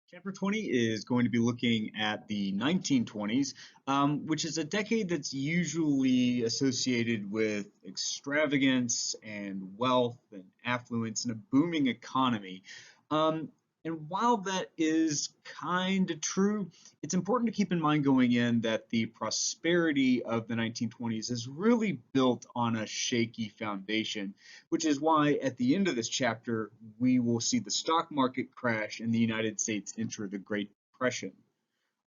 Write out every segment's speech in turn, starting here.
Chapter 20 is going to be looking at the 1920s, which is a decade that's usually associated with extravagance and wealth and affluence and a booming economy. Um, and while that is kind of true, it's important to keep in mind going in that the prosperity of the 1920s is really built on a shaky foundation, which is why at the end of this chapter, we will see the stock market crash and the United States enter the Great Depression.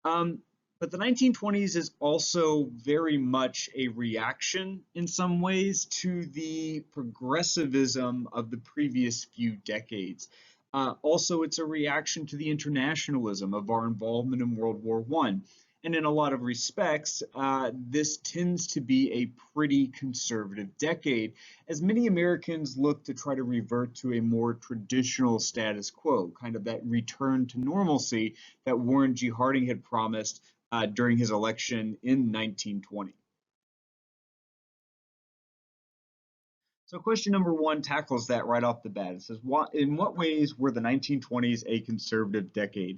Um, but the 1920s is also very much a reaction in some ways to the progressivism of the previous few decades. Also, it's a reaction to the internationalism of our involvement in World War I. And in a lot of respects, this tends to be a pretty conservative decade, as many Americans look to try to revert to a more traditional status quo, kind of that return to normalcy that Warren G. Harding had promised during his election in 1920. So question number one tackles that right off the bat. It says, in what ways were the 1920s a conservative decade?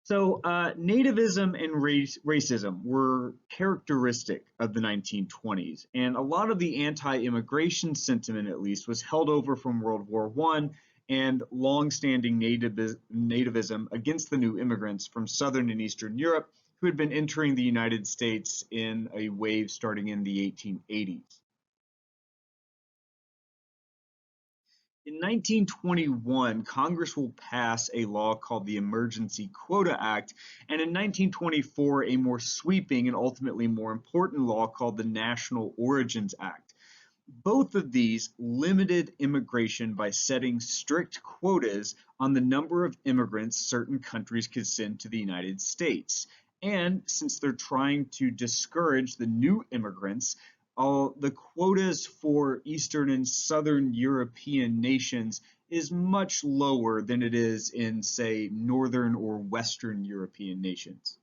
So, nativism and racism were characteristic of the 1920s, and a lot of the anti-immigration sentiment, at least, was held over from World War I and long-standing nativism against the new immigrants from Southern and Eastern Europe who had been entering the United States in a wave starting in the 1880s. In 1921, Congress will pass a law called the Emergency Quota Act, and in 1924, a more sweeping and ultimately more important law called the National Origins Act. Both of these limited immigration by setting strict quotas on the number of immigrants certain countries could send to the United States. And since they're trying to discourage the new immigrants, the quotas for Eastern and Southern European nations is much lower than it is in, say, Northern or Western European nations.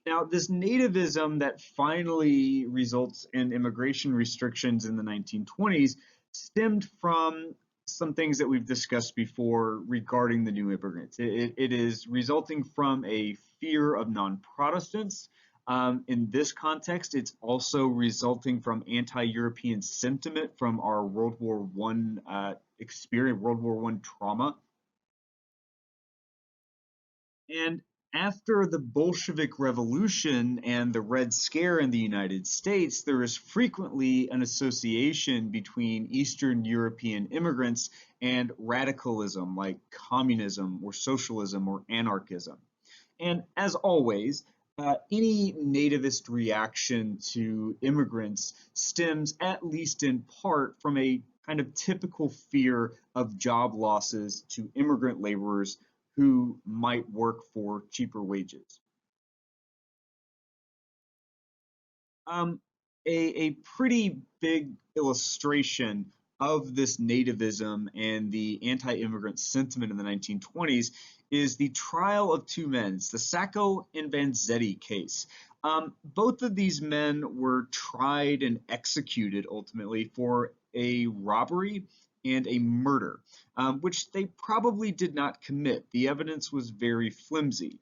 Now, this nativism that finally results in immigration restrictions in the 1920s stemmed from some things that we've discussed before regarding the new immigrants. It is resulting from a fear of non-Protestants. In this context, it's also resulting from anti-European sentiment from our World War One experience, World War One trauma. And after the Bolshevik Revolution and the Red Scare in the United States, there is frequently an association between Eastern European immigrants and radicalism like communism or socialism or anarchism. And as always, any nativist reaction to immigrants stems, at least in part, from a kind of typical fear of job losses to immigrant laborers who might work for cheaper wages. Um, a pretty big illustration of this nativism and the anti-immigrant sentiment in the 1920s is the trial of two men. It's the Sacco and Vanzetti case. Both of these men were tried and executed ultimately for a robbery and a murder, which they probably did not commit. The evidence was very flimsy.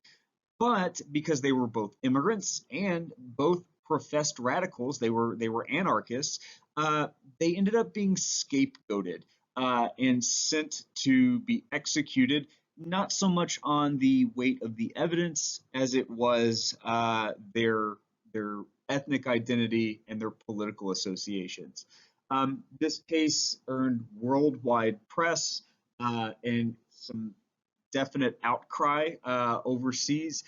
But because they were both immigrants and both professed radicals, they were anarchists. Uh, they ended up being scapegoated and sent to be executed. Not so much on the weight of the evidence as it was their ethnic identity and their political associations. This case earned worldwide press and some definite outcry overseas.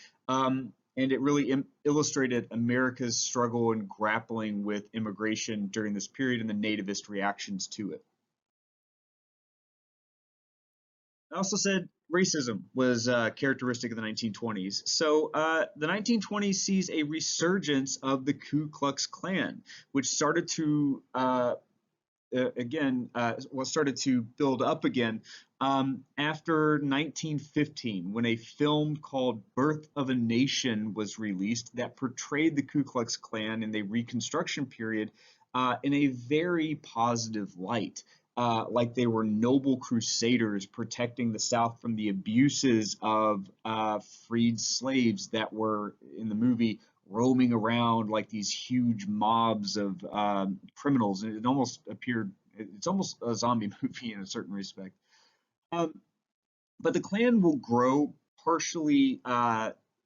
And it really illustrated America's struggle in grappling with immigration during this period and the nativist reactions to it. I also said racism was characteristic of the 1920s. So the 1920s sees a resurgence of the Ku Klux Klan, which started to started to build up again after 1915, when a film called Birth of a Nation was released that portrayed the Ku Klux Klan in the Reconstruction period in a very positive light. like they were noble crusaders protecting the South from the abuses of freed slaves that were in the movie roaming around like these huge mobs of criminals. And it almost appeared, it's almost a zombie movie in a certain respect. Um, but the Klan will grow partially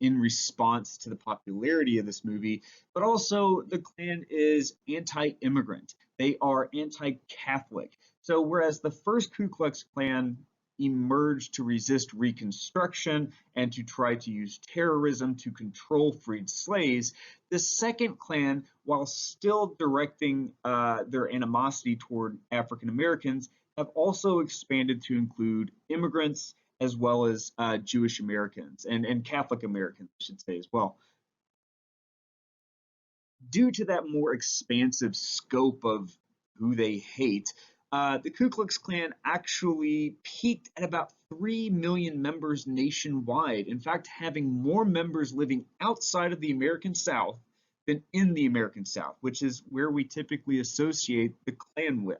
in response to the popularity of this movie, but also the Klan is anti-immigrant. They are anti-Catholic. So whereas the first Ku Klux Klan emerged to resist Reconstruction and to try to use terrorism to control freed slaves, the second Klan, while still directing their animosity toward African Americans, have also expanded to include immigrants as well as Jewish Americans and Catholic Americans, I should say, as well. Due to that more expansive scope of who they hate, the Ku Klux Klan actually peaked at about 3 million members nationwide. In fact, having more members living outside of the American South than in the American South, which is where we typically associate the Klan with.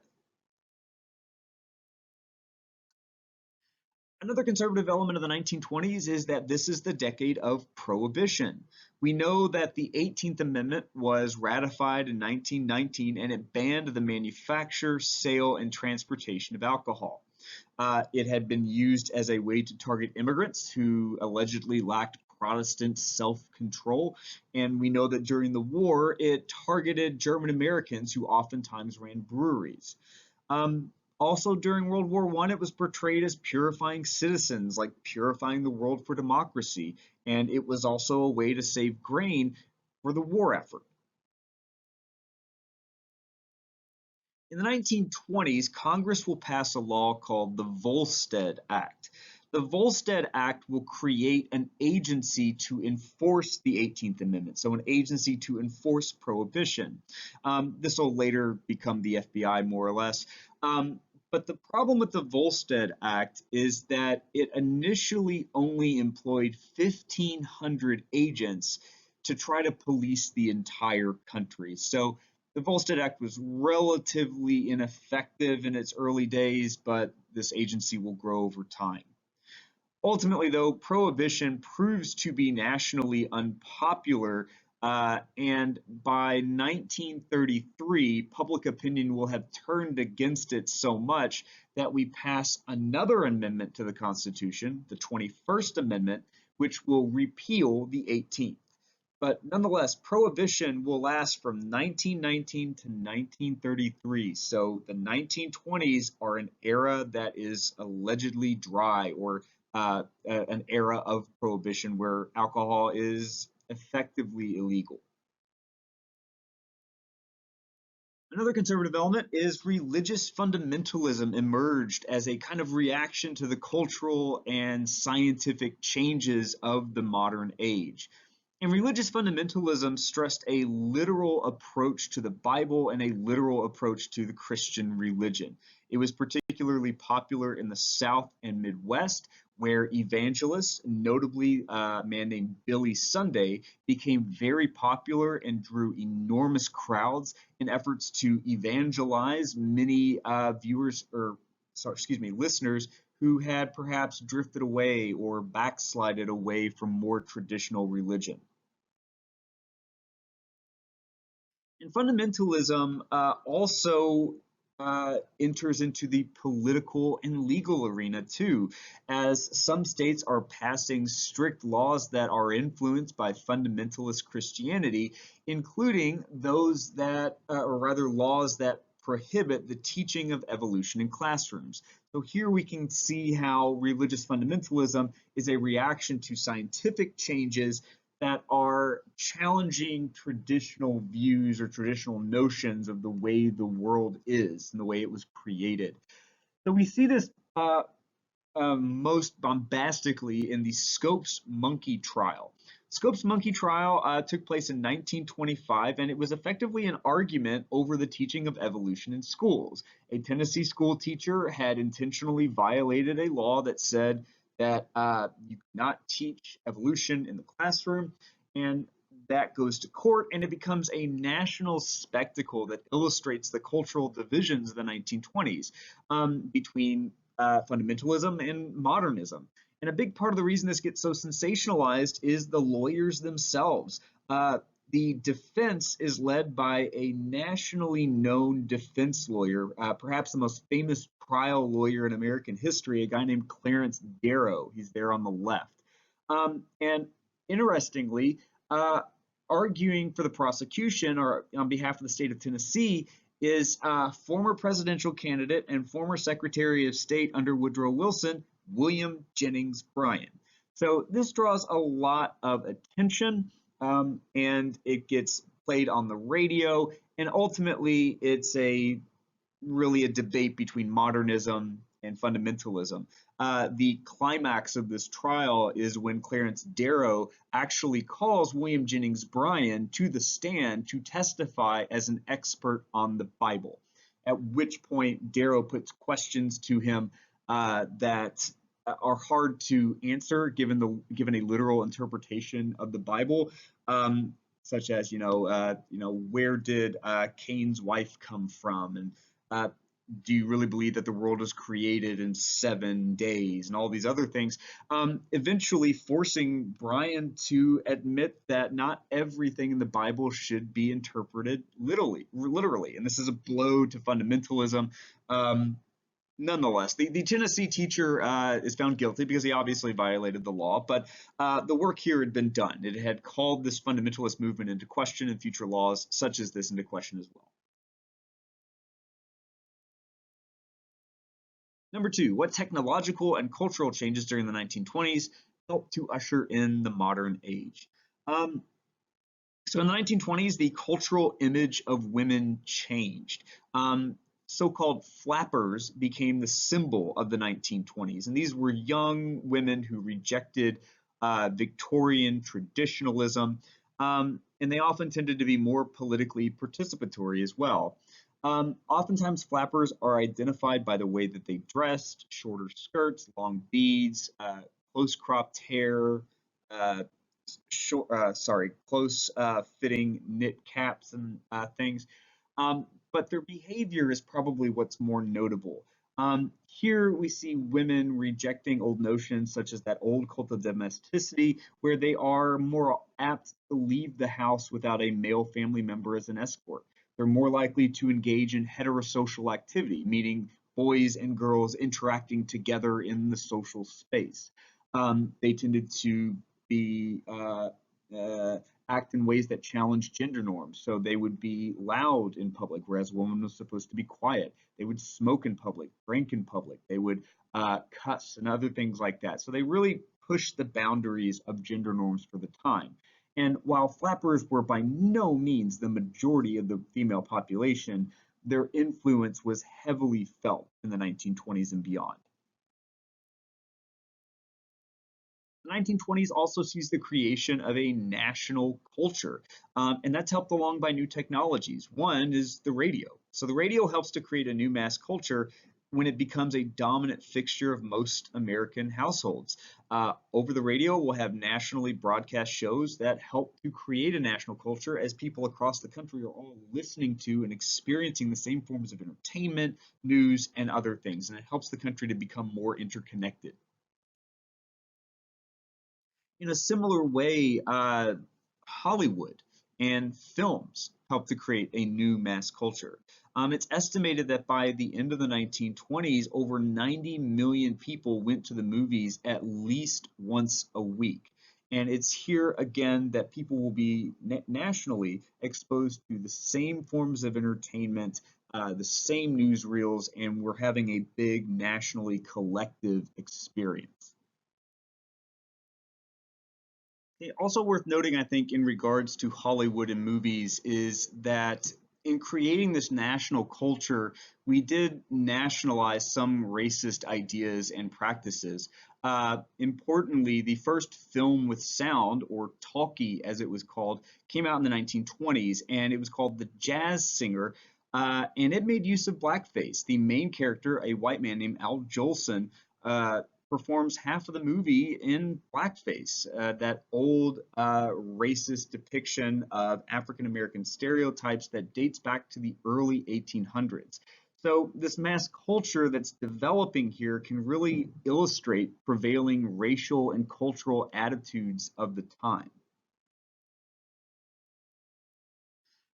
Another conservative element of the 1920s is that this is the decade of prohibition. We know that the 18th Amendment was ratified in 1919 and it banned the manufacture, sale, and transportation of alcohol. It had been used as a way to target immigrants who allegedly lacked Protestant self-control. And we know that during the war, it targeted German Americans who oftentimes ran breweries. Also, during World War I, it was portrayed as purifying citizens, like purifying the world for democracy. And it was also a way to save grain for the war effort. In the 1920s, Congress will pass a law called the Volstead Act. The Volstead Act will create an agency to enforce the 18th Amendment, so an agency to enforce prohibition. This will later become the FBI, more or less. But the problem with the Volstead Act is that it initially only employed 1,500 agents to try to police the entire country. So the Volstead Act was relatively ineffective in its early days, but this agency will grow over time. Ultimately, though, prohibition proves to be nationally unpopular, and by 1933, public opinion will have turned against it so much that we pass another amendment to the Constitution, the 21st Amendment, which will repeal the 18th. But nonetheless, prohibition will last from 1919 to 1933. So the 1920s are an era that is allegedly dry, or an era of prohibition where alcohol is effectively illegal. Another conservative element is religious fundamentalism emerged as a kind of reaction to the cultural and scientific changes of the modern age. And religious fundamentalism stressed a literal approach to the Bible and a literal approach to the Christian religion. It was particularly popular in the South and Midwest, where evangelists, notably a man named Billy Sunday, became very popular and drew enormous crowds in efforts to evangelize many listeners who had perhaps drifted away or backslided away from more traditional religion. And fundamentalism also enters into the political and legal arena too, as some states are passing strict laws that are influenced by fundamentalist Christianity, including those that, or rather laws that prohibit the teaching of evolution in classrooms. So here we can see how religious fundamentalism is a reaction to scientific changes that are challenging traditional views or traditional notions of the way the world is and the way it was created. So we see this most bombastically in the Scopes monkey trial. Scopes monkey trial took place in 1925, and it was effectively an argument over the teaching of evolution in schools. A Tennessee school teacher had intentionally violated a law that said that you could not teach evolution in the classroom, and that goes to court, and it becomes a national spectacle that illustrates the cultural divisions of the 1920s between fundamentalism and modernism. And a big part of the reason this gets so sensationalized is the lawyers themselves. The defense is led by a nationally known defense lawyer, perhaps the most famous trial lawyer in American history, a guy named Clarence Darrow. He's there on the left. And interestingly, arguing for the prosecution or on behalf of the state of Tennessee is former presidential candidate and former Secretary of State under Woodrow Wilson, William Jennings Bryan. So this draws a lot of attention, and it gets played on the radio, and ultimately it's really a debate between modernism and fundamentalism. The climax of this trial is when Clarence Darrow actually calls William Jennings Bryan to the stand to testify as an expert on the Bible, at which point Darrow puts questions to him that are hard to answer given a literal interpretation of the Bible, such as where did Cain's wife come from, and do you really believe that the world was created in 7 days, and all these other things, eventually forcing Bryan to admit that not everything in the Bible should be interpreted literally. And this is a blow to fundamentalism. Nonetheless, the Tennessee teacher is found guilty because he obviously violated the law, but the work here had been done. It had called this fundamentalist movement into question, and future laws such as this into question as well. Number two, what technological and cultural changes during the 1920s helped to usher in the modern age? So in the 1920s, the cultural image of women changed. So-called flappers became the symbol of the 1920s, and these were young women who rejected Victorian traditionalism, and they often tended to be more politically participatory as well. Oftentimes, flappers are identified by the way that they dressed: shorter skirts, long beads, close cropped hair, close fitting knit caps and things. But their behavior is probably what's more notable. Here we see women rejecting old notions such as that old cult of domesticity, where they are more apt to leave the house without a male family member as an escort. They're more likely to engage in heterosocial activity, meaning boys and girls interacting together in the social space. They tended to be act in ways that challenge gender norms. So they would be loud in public, whereas a woman was supposed to be quiet. They would smoke in public, drink in public. They would cuss and other things like that. So they really pushed the boundaries of gender norms for the time. And while flappers were by no means the majority of the female population, their influence was heavily felt in the 1920s and beyond. The 1920s also sees the creation of a national culture, and that's helped along by new technologies. One is the radio. So the radio helps to create a new mass culture when it becomes a dominant fixture of most American households. Over the radio, we'll have nationally broadcast shows that help to create a national culture as people across the country are all listening to and experiencing the same forms of entertainment, news, and other things, and it helps the country to become more interconnected. In a similar way, Hollywood and films helped to create a new mass culture. It's estimated that by the end of the 1920s, over 90 million people went to the movies at least once a week. And it's here again that people will be nationally exposed to the same forms of entertainment, the same newsreels, and we're having a big nationally collective experience. Also worth noting, I think, in regards to Hollywood and movies, is that in creating this national culture, we did nationalize some racist ideas and practices. Importantly, the first film with sound, or talkie as it was called, came out in the 1920s, and it was called The Jazz Singer, and it made use of blackface. The main character, a white man named Al Jolson, performs half of the movie in blackface, that old racist depiction of African American stereotypes that dates back to the early 1800s. So, this mass culture that's developing here can really illustrate prevailing racial and cultural attitudes of the time.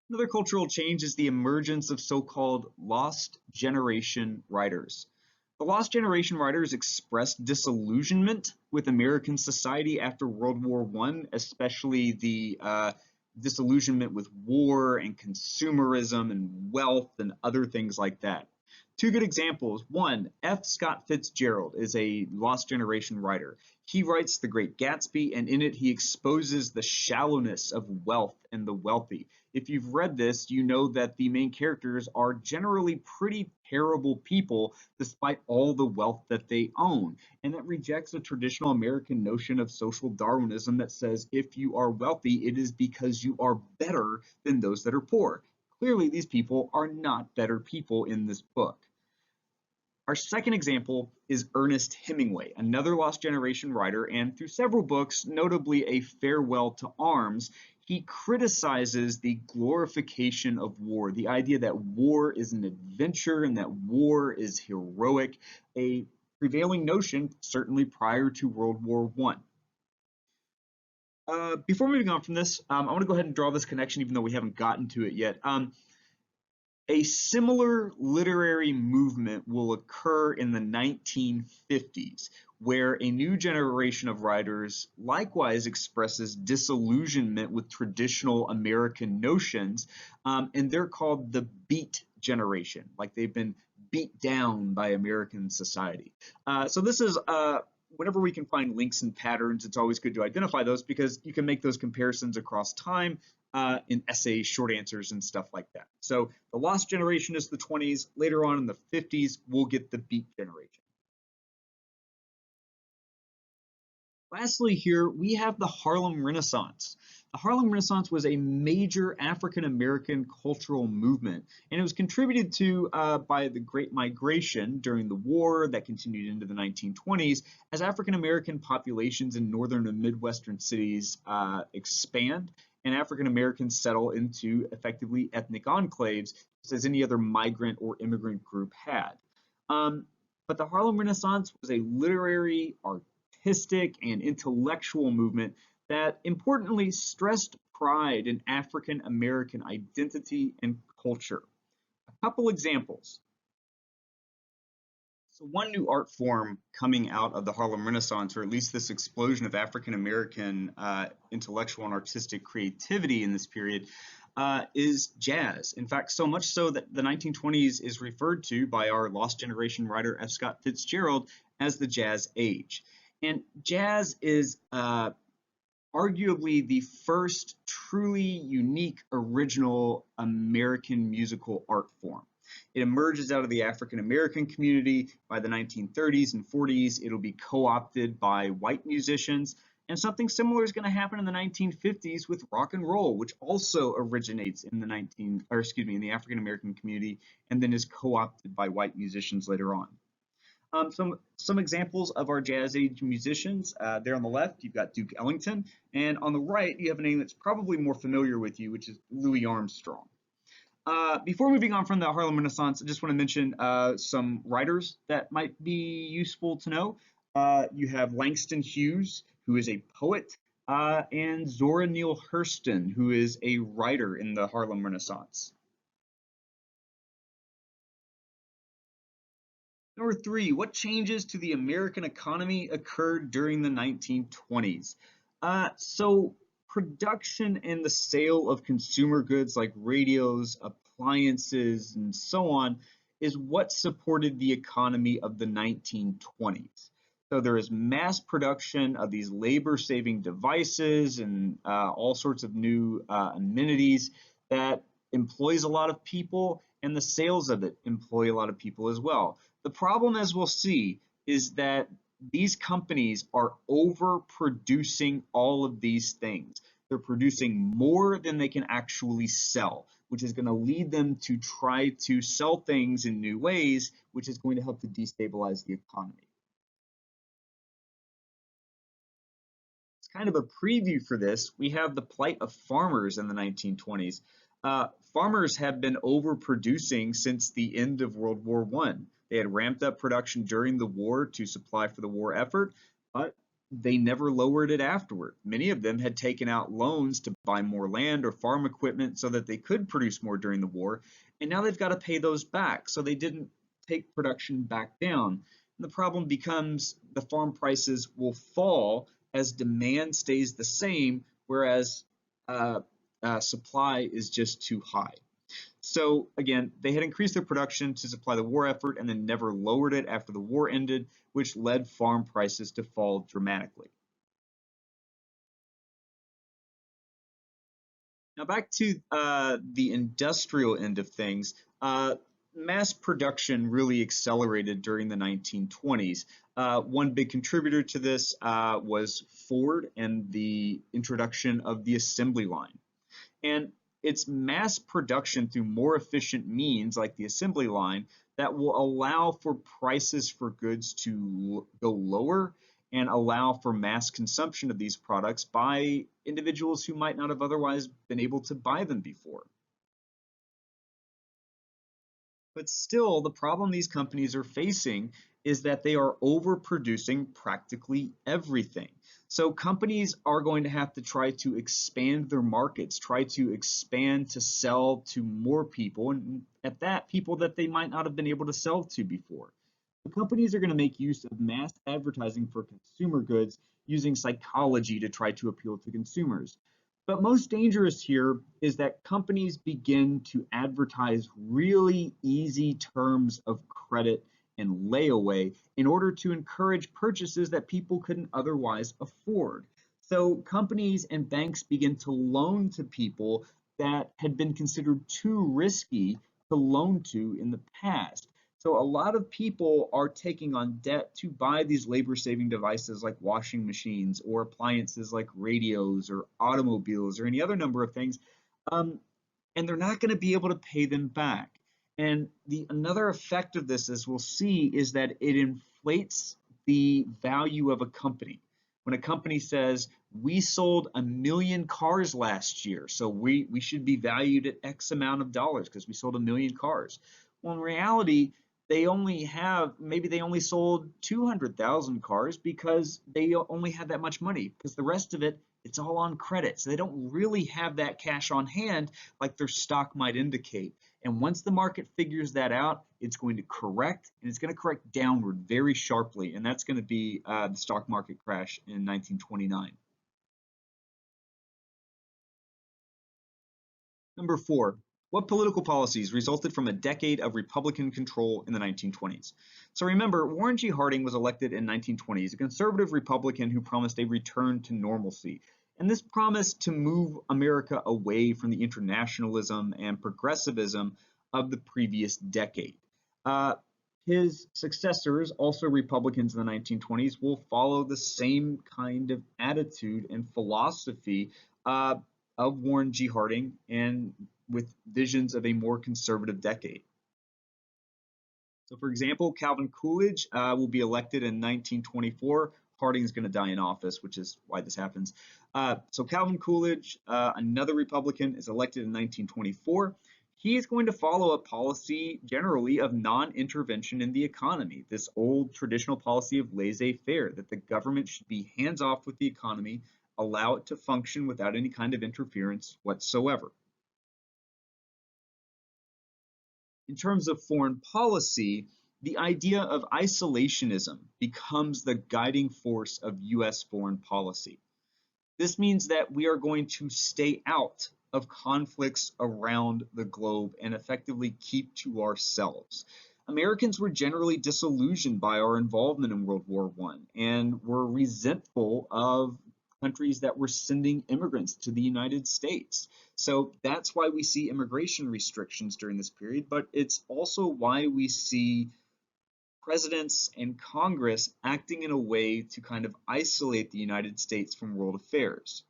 Another cultural change is the emergence of so-called lost generation writers. The lost generation writers expressed disillusionment with American society after World War I, especially the disillusionment with war and consumerism and wealth and other things like that. Two good examples. One, F. Scott Fitzgerald is a lost generation writer. He writes The Great Gatsby, and in it he exposes the shallowness of wealth and the wealthy. If you've read this, you know that the main characters are generally pretty terrible people despite all the wealth that they own. And that rejects a traditional American notion of social Darwinism that says if you are wealthy, it is because you are better than those that are poor. Clearly, these people are not better people in this book. Our second example is Ernest Hemingway, another lost generation writer, and through several books, notably A Farewell to Arms, he criticizes the glorification of war, the idea that war is an adventure and that war is heroic, a prevailing notion certainly prior to World War One. Before moving on from this, I want to go ahead and draw this connection, even though we haven't gotten to it yet. A similar literary movement will occur in the 1950s, where a new generation of writers likewise expresses disillusionment with traditional American notions, and they're called the Beat generation, like they've been beat down by American society. So this is whenever we can find links and patterns, it's always good to identify those because you can make those comparisons across time in essays, short answers, and stuff like that. So the lost generation is the 20s. Later on in the 50s, we'll get the Beat generation. Lastly, here we have the Harlem Renaissance. The Harlem Renaissance was a major African American cultural movement, and it was contributed to by the Great Migration during the war that continued into the 1920s as African American populations in northern and midwestern cities expand and African Americans settle into effectively ethnic enclaves, just as any other migrant or immigrant group had. Um, but the Harlem Renaissance was a literary, artistic, and intellectual movement that importantly stressed pride in African American identity and culture. A couple examples. So one new art form coming out of the Harlem Renaissance, or at least this explosion of African American intellectual and artistic creativity in this period, is jazz. In fact, so much so that the 1920s is referred to by our lost generation writer F. Scott Fitzgerald as the Jazz Age. And jazz is arguably the first truly unique, original American musical art form. It emerges out of the African American community by the 1930s and 40s. It'll be co-opted by white musicians. And something similar is going to happen in the 1950s with rock and roll, which also originates in in the African American community and then is co-opted by white musicians later on. Some examples of our jazz age musicians. There on the left, you've got Duke Ellington, and on the right, you have a name that's probably more familiar with you, which is Louis Armstrong. Before moving on from the Harlem Renaissance, I just want to mention some writers that might be useful to know. You have Langston Hughes, who is a poet, and Zora Neale Hurston, who is a writer in the Harlem Renaissance. Number three, what changes to the American economy occurred during the 1920s? So production and the sale of consumer goods like radios, appliances, and so on is what supported the economy of the 1920s. So there is mass production of these labor-saving devices and all sorts of new amenities that employs a lot of people, and the sales of it employ a lot of people as well. The problem, as we'll see, is that these companies are overproducing all of these things. They're producing more than they can actually sell, which is going to lead them to try to sell things in new ways, which is going to help to destabilize the economy. kind of a preview for this, we have the plight of farmers in the 1920s. Farmers have been overproducing since the end of World War I. They had ramped up production during the war to supply for the war effort, but they never lowered it afterward. Many of them had taken out loans to buy more land or farm equipment so that they could produce more during the war, and now they've got to pay those back, so they didn't take production back down. And the problem becomes the farm prices will fall as demand stays the same, whereas supply is just too high. So again, they had increased their production to supply the war effort and then never lowered it after the war ended, which led farm prices to fall dramatically. Now back to the industrial end of things. Mass production really accelerated during the 1920s. One big contributor to this was Ford and the introduction of the assembly line. And it's mass production through more efficient means like the assembly line that will allow for prices for goods to go lower and allow for mass consumption of these products by individuals who might not have otherwise been able to buy them before. But still, the problem these companies are facing is that they are overproducing practically everything. So companies are going to have to try to expand their markets, try to expand to sell to more people, and at that, people that they might not have been able to sell to before. The companies are going to make use of mass advertising for consumer goods using psychology to try to appeal to consumers. But most dangerous here is that companies begin to advertise really easy terms of credit and layaway in order to encourage purchases that people couldn't otherwise afford. So companies and banks begin to loan to people that had been considered too risky to loan to in the past. So a lot of people are taking on debt to buy these labor-saving devices like washing machines or appliances like radios or automobiles or any other number of things, um, and they're not going to be able to pay them back. And the another effect of this, as we'll see, is that it inflates the value of a company. When a company says, we sold 1 million cars last year, so we should be valued at X amount of dollars because we sold 1 million cars. Well, in reality, maybe they only sold 200,000 cars because they only had that much money, because the rest of it, it's all on credit. So they don't really have that cash on hand like their stock might indicate. And once the market figures that out, it's going to correct, and it's going to correct downward very sharply. And that's going to be the stock market crash in 1929. Number 4, what political policies resulted from a decade of Republican control in the 1920s? So remember, Warren G. Harding was elected in 1920s, a conservative Republican who promised a return to normalcy. And this promised to move America away from the internationalism and progressivism of the previous decade. His successors, also Republicans in the 1920s, will follow the same kind of attitude and philosophy of Warren G. Harding and with visions of a more conservative decade. So for example, Calvin Coolidge will be elected in 1924. Harding's going to die in office, which is why this happens. So Calvin Coolidge, another Republican, is elected in 1924. He is going to follow a policy generally of non-intervention in the economy, this old traditional policy of laissez-faire, that the government should be hands-off with the economy, allow it to function without any kind of interference whatsoever. In terms of foreign policy, the idea of isolationism becomes the guiding force of US foreign policy. This means that we are going to stay out of conflicts around the globe and effectively keep to ourselves. Americans were generally disillusioned by our involvement in World War I and were resentful of countries that were sending immigrants to the United States. So that's why we see immigration restrictions during this period, but it's also why we see presidents and Congress acting in a way to kind of isolate the United States from world affairs.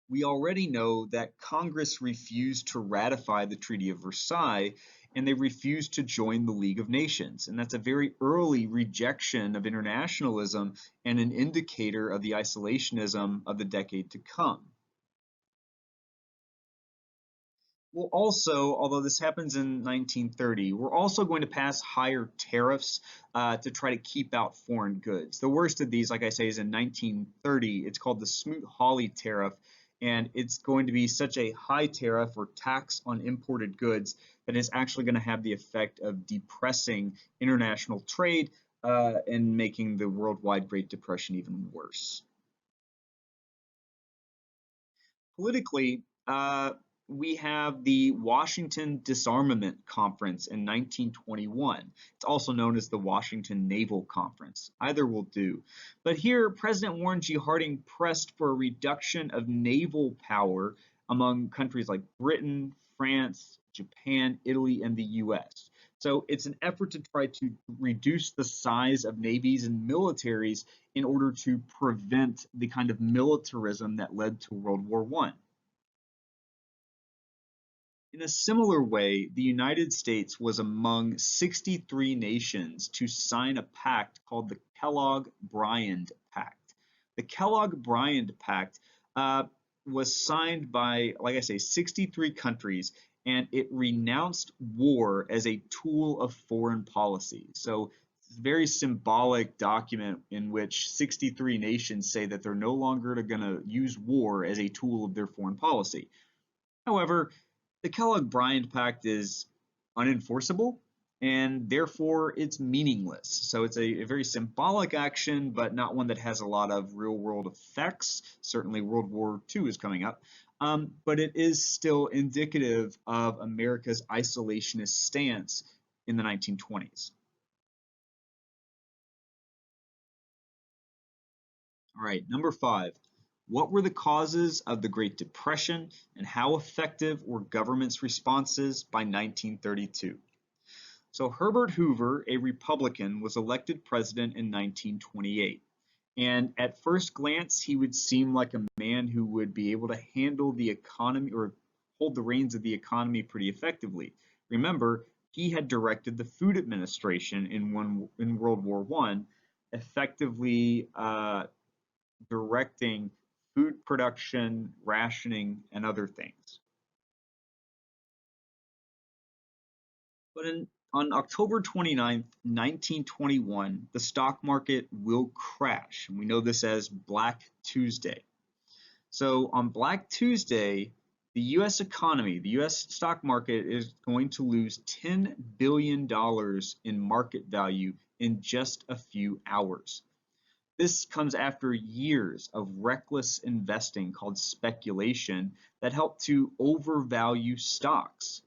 We already know that Congress refused to ratify the Treaty of Versailles and they refused to join the League of Nations. And that's a very early rejection of internationalism and an indicator of the isolationism of the decade to come. Well, also, although this happens in 1930, we're also going to pass higher tariffs to try to keep out foreign goods. The worst of these, like I say, is in 1930. It's called the Smoot-Hawley tariff, and it's going to be such a high tariff or tax on imported goods that it's actually going to have the effect of depressing international trade and making the worldwide Great Depression even worse. Politically, we have the Washington Disarmament Conference in 1921. It's also known as the Washington Naval Conference. Either will do. But here, President Warren G. Harding pressed for a reduction of naval power among countries like Britain, France, Japan, Italy, and the US. So it's an effort to try to reduce the size of navies and militaries in order to prevent the kind of militarism that led to World War I. In a similar way, the United States was among 63 nations to sign a pact called the Kellogg-Briand Pact. The Kellogg-Briand Pact was signed by, like I say, 63 countries, and it renounced war as a tool of foreign policy. So it's a very symbolic document in which 63 nations say that they're no longer going to use war as a tool of their foreign policy. However, the Kellogg-Briand Pact is unenforceable and therefore it's meaningless. So it's a very symbolic action, but not one that has a lot of real world effects. Certainly World War II is coming up, but it is still indicative of America's isolationist stance in the 1920s. All right, number 5. What were the causes of the Great Depression and how effective were government's responses by 1932? So Herbert Hoover, a Republican, was elected president in 1928. And at first glance, he would seem like a man who would be able to handle the economy or hold the reins of the economy pretty effectively. Remember, he had directed the Food Administration in World War I, effectively directing food production, rationing, and other things. But on October 29th, 1921, the stock market will crash. And we know this as Black Tuesday. So on Black Tuesday, the US economy, the US stock market is going to lose $10 billion in market value in just a few hours. This comes after years of reckless investing called speculation that helped to overvalue stocks.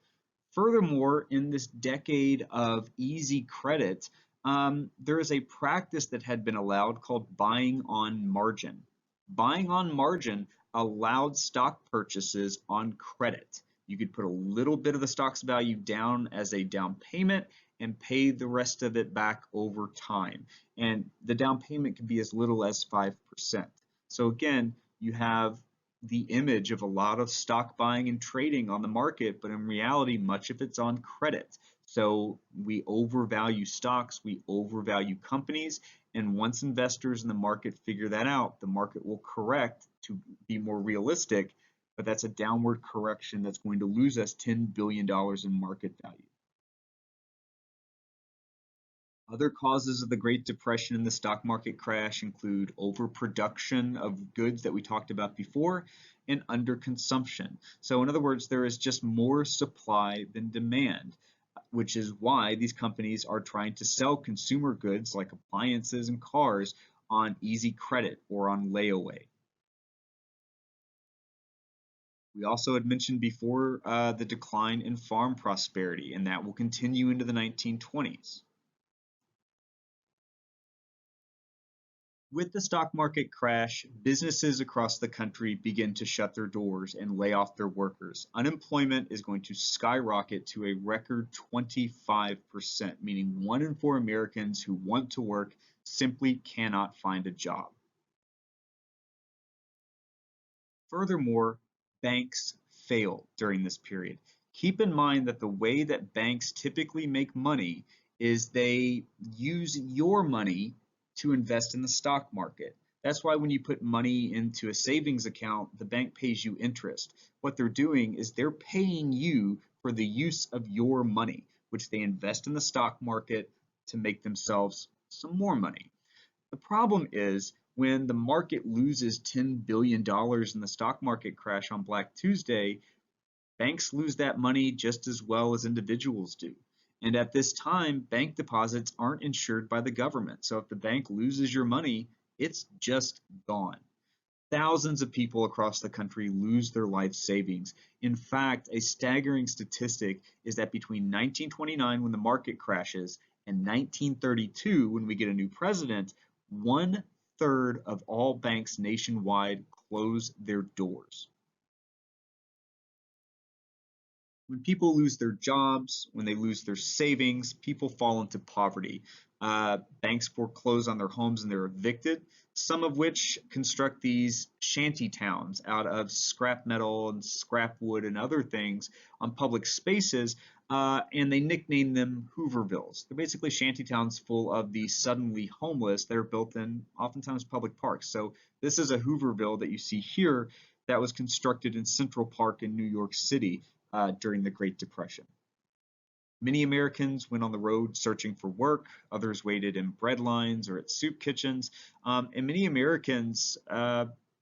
Furthermore, in this decade of easy credit, there is a practice that had been allowed called buying on margin. Buying on margin allowed stock purchases on credit. You could put a little bit of the stock's value down as a down payment and pay the rest of it back over time. And the down payment can be as little as 5%. So again, you have the image of a lot of stock buying and trading on the market, but in reality, much of it's on credit. So we overvalue stocks, we overvalue companies, and once investors in the market figure that out, the market will correct to be more realistic, but that's a downward correction that's going to lose us $10 billion in market value. Other causes of the Great Depression and the stock market crash include overproduction of goods that we talked about before and underconsumption. So in other words, there is just more supply than demand, which is why these companies are trying to sell consumer goods like appliances and cars on easy credit or on layaway. We also had mentioned before the decline in farm prosperity, and that will continue into the 1920s. With the stock market crash, businesses across the country begin to shut their doors and lay off their workers. Unemployment is going to skyrocket to a record 25%, meaning 1 in 4 Americans who want to work simply cannot find a job. Furthermore, banks fail during this period. Keep in mind that the way that banks typically make money is they use your money to invest in the stock market. That's why when you put money into a savings account, the bank pays you interest. What they're doing is they're paying you for the use of your money, which they invest in the stock market to make themselves some more money. The problem is when the market loses $10 billion in the stock market crash on Black Tuesday, banks lose that money just as well as individuals do. And at this time, bank deposits aren't insured by the government. So if the bank loses your money, it's just gone. Thousands of people across the country lose their life savings. In fact, a staggering statistic is that between 1929, when the market crashes, and 1932, when we get a new president, 1/3 of all banks nationwide close their doors. When people lose their jobs, when they lose their savings, people fall into poverty. Banks foreclose on their homes and they're evicted, some of which construct these shanty towns out of scrap metal and scrap wood and other things on public spaces, and they nickname them Hoovervilles. They're basically shanty towns full of the suddenly homeless that are built in oftentimes public parks. So this is a Hooverville that you see here that was constructed in Central Park in New York City during the Great Depression. Many Americans went on the road searching for work, others waited in bread lines or at soup kitchens, and many Americans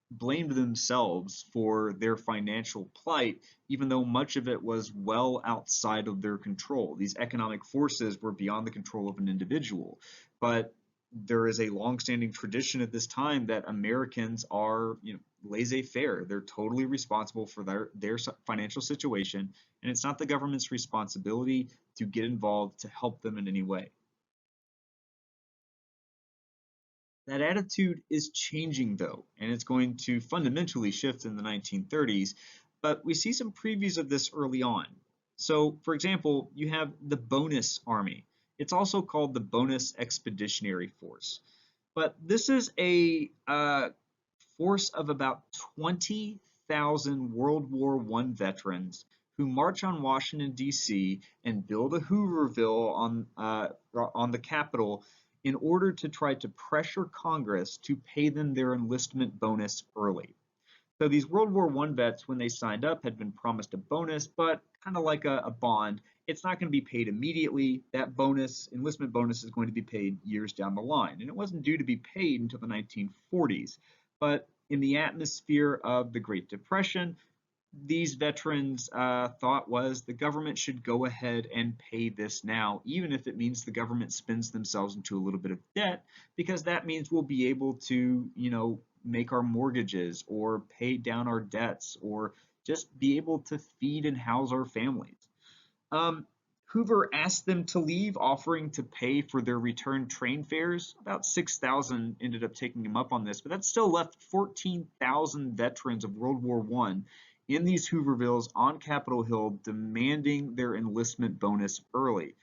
blamed themselves for their financial plight, even though much of it was well outside of their control. These economic forces were beyond the control of an individual. But there is a longstanding tradition at this time that Americans are, laissez-faire. They're totally responsible for their financial situation, and it's not the government's responsibility to get involved to help them in any way. That attitude is changing though, and it's going to fundamentally shift in the 1930s, but we see some previews of this early on. So, for example, you have the Bonus Army. It's also called the Bonus Expeditionary Force. But this is a force of about 20,000 World War I veterans who march on Washington, D.C. and build a Hooverville on the Capitol in order to try to pressure Congress to pay them their enlistment bonus early. So these World War I vets, when they signed up, had been promised a bonus, but kind of like a bond, it's not going to be paid immediately. That bonus, enlistment bonus, is going to be paid years down the line. And it wasn't due to be paid until the 1940s. But in the atmosphere of the Great Depression, these veterans thought was the government should go ahead and pay this now, even if it means the government spins themselves into a little bit of debt, because that means we'll be able to, make our mortgages or pay down our debts or just be able to feed and house our families. Hoover asked them to leave, offering to pay for their return train fares. About 6,000 ended up taking him up on this, but that still left 14,000 veterans of World War I in these Hoovervilles on Capitol Hill demanding their enlistment bonus early.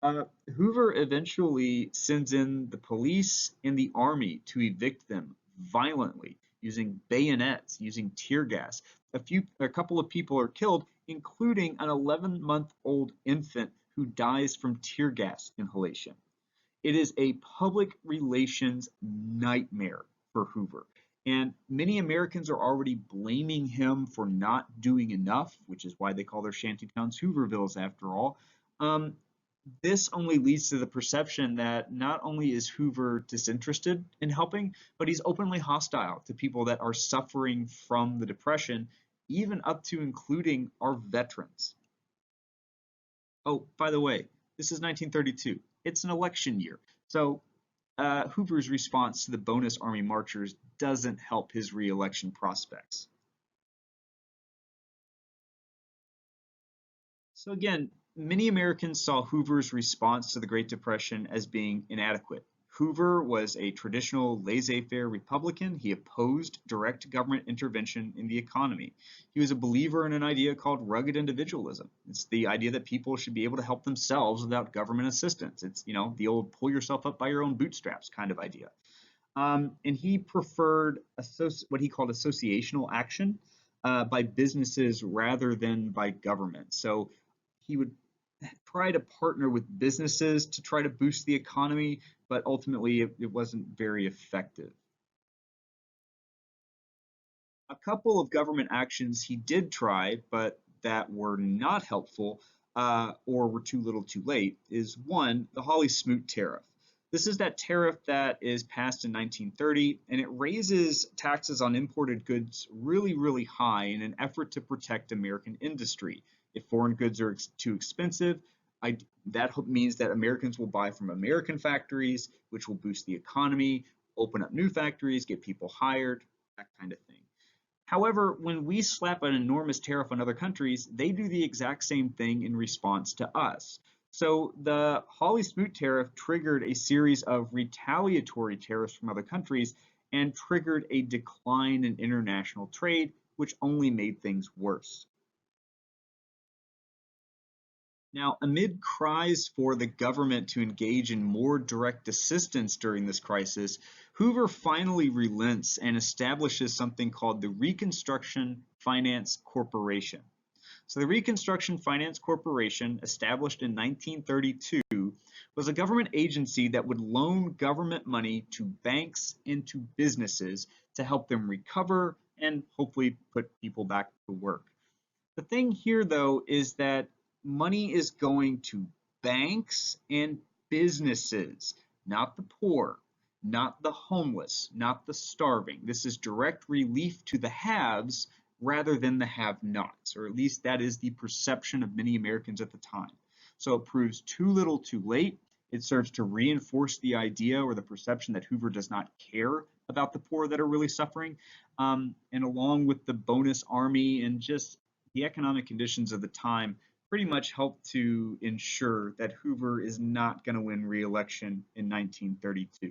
Hoover eventually sends in the police and the army to evict them violently using bayonets, using tear gas. A couple of people are killed, including an 11-month-old infant who dies from tear gas inhalation. It is a public relations nightmare for Hoover. And many Americans are already blaming him for not doing enough, which is why they call their shantytowns Hoovervilles after all. This only leads to the perception that not only is Hoover disinterested in helping, but he's openly hostile to people that are suffering from the Depression, even up to including our veterans. Oh, by the way, this is 1932. It's an election year. So Hoover's response to the Bonus Army marchers doesn't help his re-election prospects. So again, many Americans saw Hoover's response to the Great Depression as being inadequate. Hoover was a traditional laissez-faire Republican. He opposed direct government intervention in the economy. He was a believer in an idea called rugged individualism. It's the idea that people should be able to help themselves without government assistance. It's, the old pull yourself up by your own bootstraps kind of idea. And he preferred what he called associational action. by businesses rather than by government. So he would try to partner with businesses to try to boost the economy, but ultimately it wasn't very effective. A couple of government actions he did try, but that were not helpful or were too little too late, is one, the Holly Smoot tariff. This is that tariff that is passed in 1930, and it raises taxes on imported goods really, really high in an effort to protect American industry. If foreign goods are too expensive, that means that Americans will buy from American factories, which will boost the economy, open up new factories, get people hired, that kind of thing. However, when we slap an enormous tariff on other countries, they do the exact same thing in response to us. So the Hawley-Smoot tariff triggered a series of retaliatory tariffs from other countries and triggered a decline in international trade, which only made things worse. Now, amid cries for the government to engage in more direct assistance during this crisis, Hoover finally relents and establishes something called the Reconstruction Finance Corporation. So, the Reconstruction Finance Corporation, established in 1932, was a government agency that would loan government money to banks and to businesses to help them recover and hopefully put people back to work. The thing here, though, is that money is going to banks and businesses, not the poor, not the homeless, not the starving. This is direct relief to the haves rather than the have-nots, or at least that is the perception of many Americans at the time. So it proves too little too late. It serves to reinforce the idea or the perception that Hoover does not care about the poor that are really suffering. And along with the bonus army and just the economic conditions of the time pretty much helped to ensure that Hoover is not going to win re-election in 1932.